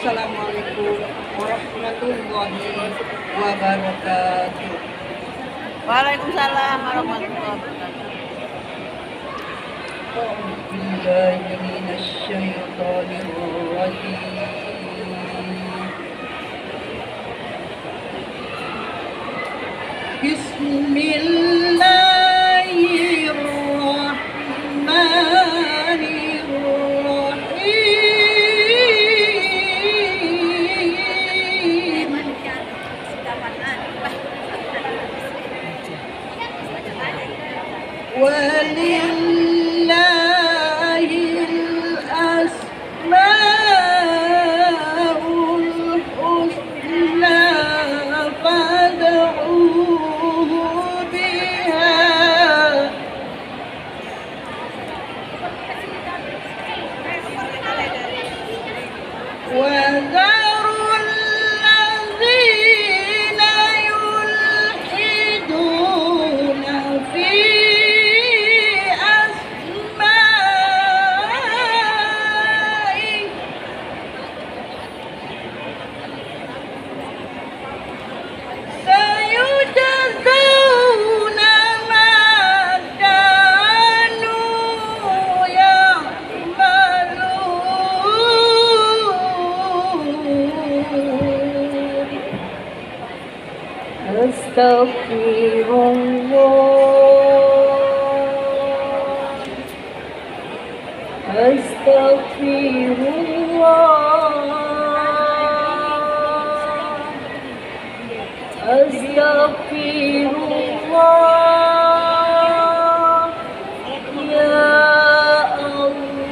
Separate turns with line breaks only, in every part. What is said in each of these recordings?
Assalamualaikum warahmatullahi wabarakatuh.
Waalaikumsalam warahmatullahi wabarakatuh.
أعوذ بالله من الشيطان الرجيم. بسم الله الرحمن الرحيم. ولله الأسماء الحسنى فادعوه بها وذروا الذين يلحدون في أسمائه سيجزون ما كانوا يعملون. أستغفر الله أستغفر الله أستغفر الله يا الله.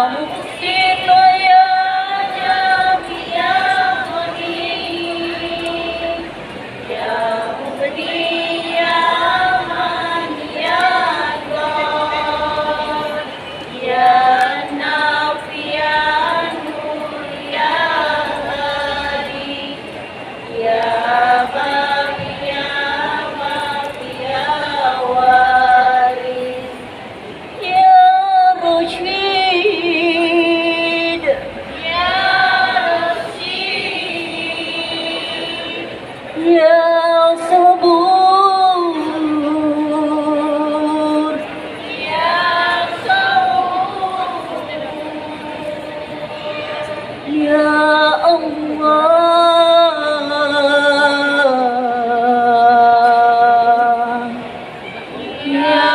Muhsin ya Nabi ya Muhsin ya Muhdi ya Mani ya Allah ya Nafi ya Nur ya Hadi ya Baqi ya Baqi ya Waris ya Rashid ya Rashid ya Sabur ya Sabur ya Allah ya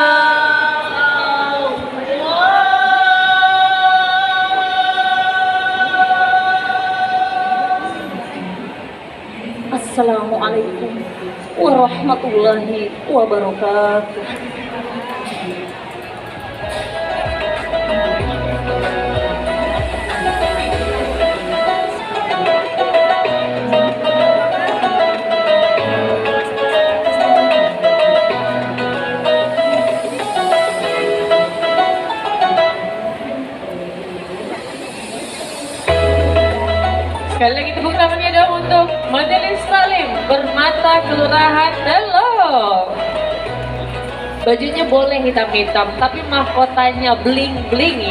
Assalamualaikum warahmatullahi wabarakatuh.
Sekali lagi tepuk tangannya dong untuk Majelis Taklim Permata Kelurahan Delok. Bajunya boleh hitam-hitam, tapi mahkotanya bling-bling.